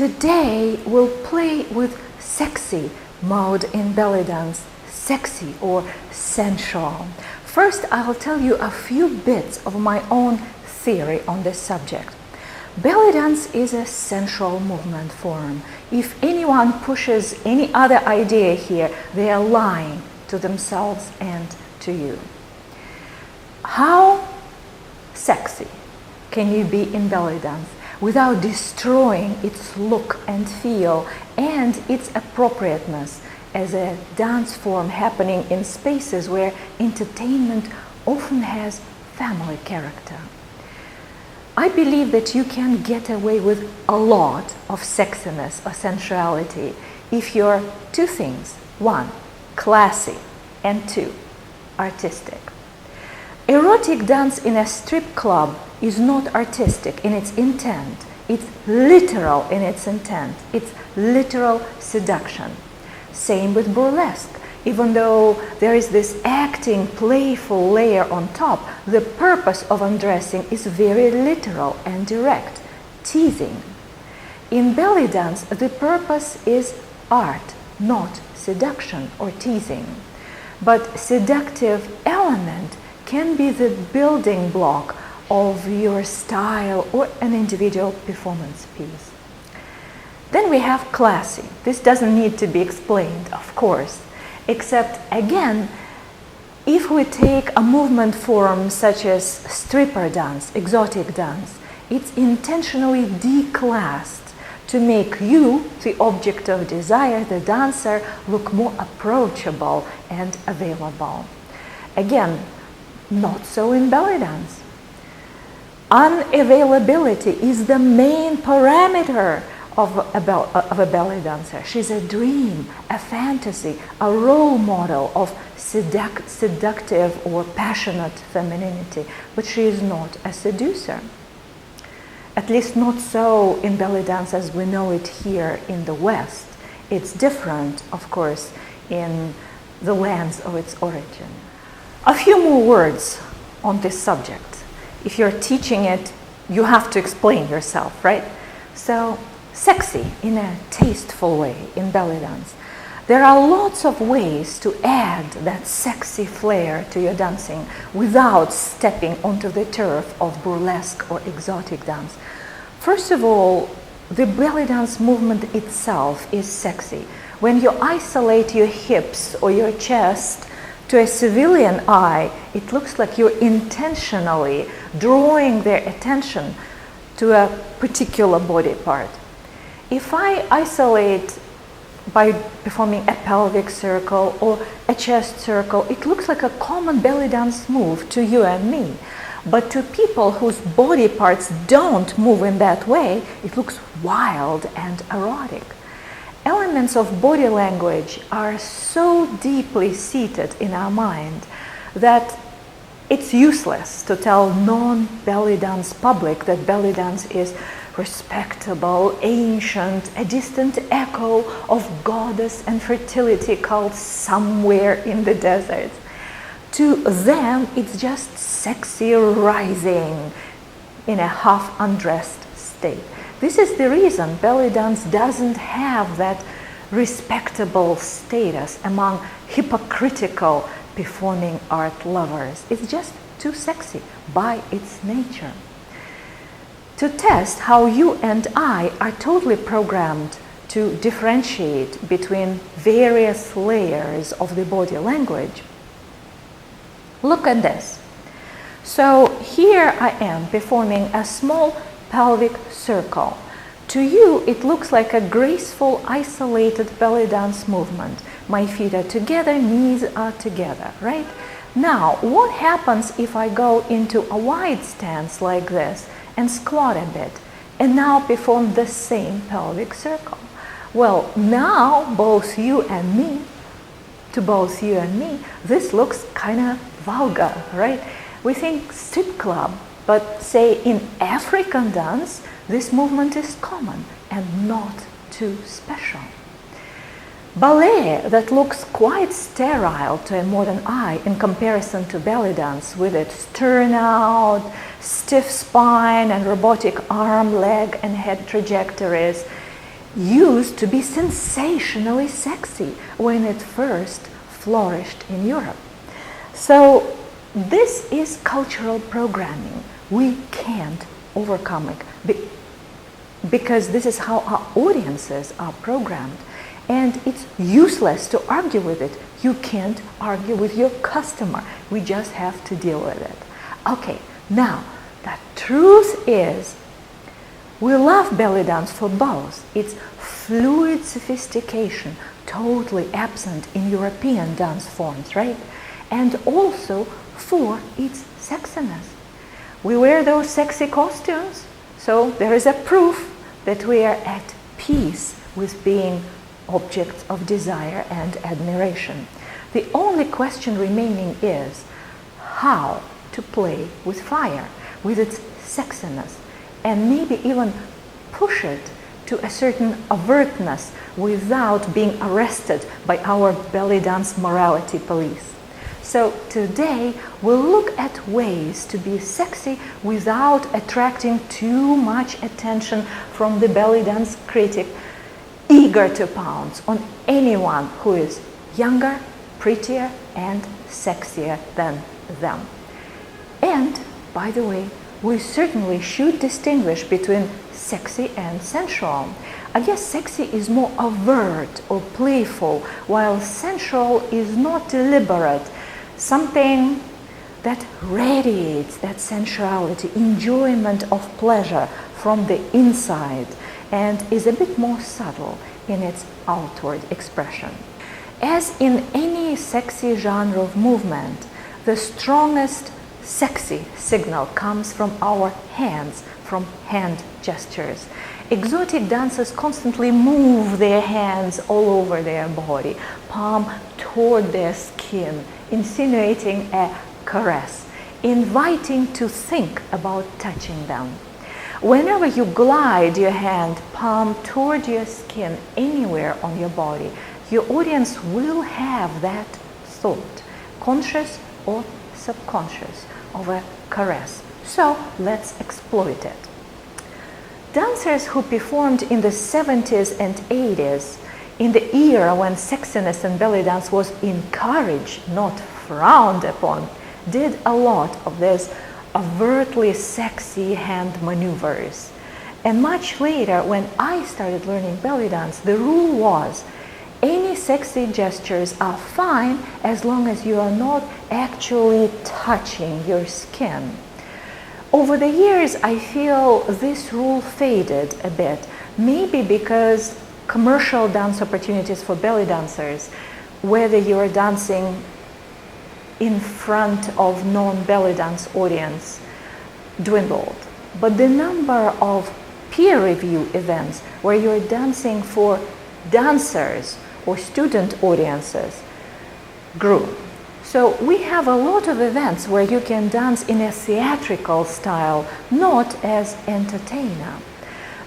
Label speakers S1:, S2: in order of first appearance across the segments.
S1: Today we'll play with sexy mode in belly dance, sexy or sensual. First, I'll tell you a few bits of my own theory on this subject. Belly dance is a sensual movement form. If anyone pushes any other idea here, they are lying to themselves and to you. How sexy can you be in belly dance without destroying its look and feel and its appropriateness as a dance form happening in spaces where entertainment often has family character? I believe that you can get away with a lot of sexiness or sensuality if you're two things. One, classy, and two, artistic. Erotic dance in a strip club is not artistic in its intent. It's literal in its intent. It's literal seduction. Same with burlesque. Even though there is this acting, playful layer on top, the purpose of undressing is very literal and direct, teasing. In belly dance, the purpose is art, not seduction or teasing. But seductive element can be the building block of your style or an individual performance piece. Then we have classy. This doesn't need to be explained, of course. Except, again, if we take a movement form such as stripper dance, exotic dance, it's intentionally declassed to make you, the object of desire, the dancer, look more approachable and available. Again, not so in belly dance. Unavailability is the main parameter of a belly dancer. She's a dream, a fantasy, a role model of seductive or passionate femininity, but she is not a seducer. At least not so in belly dance as we know it here in the West. It's different, of course, in the lands of its origin. A few more words on this subject. If you're teaching it, you have to explain yourself, right? So, sexy in a tasteful way in belly dance. There are lots of ways to add that sexy flair to your dancing without stepping onto the turf of burlesque or exotic dance. First of all, the belly dance movement itself is sexy. When you isolate your hips or your chest, to a civilian eye, it looks like you're intentionally drawing their attention to a particular body part. If I isolate by performing a pelvic circle or a chest circle, it looks like a common belly dance move to you and me. But to people whose body parts don't move in that way, it looks wild and erotic. Elements of body language are so deeply seated in our mind that it's useless to tell non-belly dance public that belly dance is respectable, ancient, a distant echo of goddess and fertility cult somewhere in the desert. To them, it's just sexy rising in a half-undressed state. This is the reason belly dance doesn't have that respectable status among hypocritical performing art lovers. It's just too sexy by its nature. To test how you and I are totally programmed to differentiate between various layers of the body language, look at this. So here I am performing a small pelvic circle. To you, it looks like a graceful, isolated belly dance movement. My feet are together, knees are together, right? Now, what happens if I go into a wide stance like this and squat a bit, and now perform the same pelvic circle? Well, now both you and me, this looks kind of vulgar, right? We think strip club, but say in African dance, this movement is common and not too special. Ballet that looks quite sterile to a modern eye in comparison to belly dance with its turnout, stiff spine and robotic arm, leg and head trajectories used to be sensationally sexy when it first flourished in Europe. So this is cultural programming. We can't overcome it because this is how our audiences are programmed. And it's useless to argue with it. You can't argue with your customer. We just have to deal with it. Okay, now, the truth is, we love belly dance for both its fluid sophistication, totally absent in European dance forms, right? And also for its sexiness. We wear those sexy costumes, so there is a proof that we are at peace with being objects of desire and admiration. The only question remaining is how to play with fire, with its sexiness, and maybe even push it to a certain avertness without being arrested by our belly dance morality police. So today we'll look at ways to be sexy without attracting too much attention from the belly dance critic eager to pounce on anyone who is younger, prettier, and sexier than them. And, by the way, we certainly should distinguish between sexy and sensual. I guess sexy is more overt or playful, while sensual is not deliberate, something that radiates that sensuality, enjoyment of pleasure from the inside, and is a bit more subtle in its outward expression. As in any sexy genre of movement, the strongest sexy signal comes from our hands, from hand gestures. Exotic dancers constantly move their hands all over their body, palm toward their skin, insinuating a caress, inviting to think about touching them. Whenever you glide your hand palm toward your skin anywhere on your body, your audience will have that thought, conscious or subconscious, of a caress. So let's exploit it. Dancers who performed in the 70s and 80s, in the era when sexiness and belly dance was encouraged, not frowned upon, did a lot of this overtly sexy hand maneuvers. And much later, when I started learning belly dance, the rule was any sexy gestures are fine as long as you are not actually touching your skin. Over the years, I feel this rule faded a bit, maybe because commercial dance opportunities for belly dancers, whether you are dancing in front of non-belly dance audience, dwindled. But the number of peer review events where you're dancing for dancers or student audiences grew. So we have a lot of events where you can dance in a theatrical style, not as entertainer.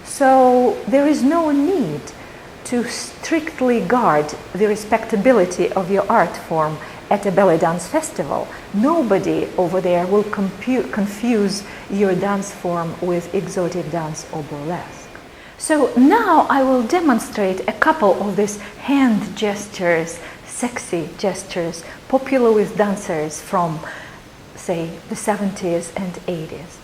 S1: So there is no need to strictly guard the respectability of your art form at a belly dance festival. Nobody over there will confuse your dance form with exotic dance or burlesque. So now I will demonstrate a couple of these hand gestures, sexy gestures, popular with dancers from, say, the 70s and 80s.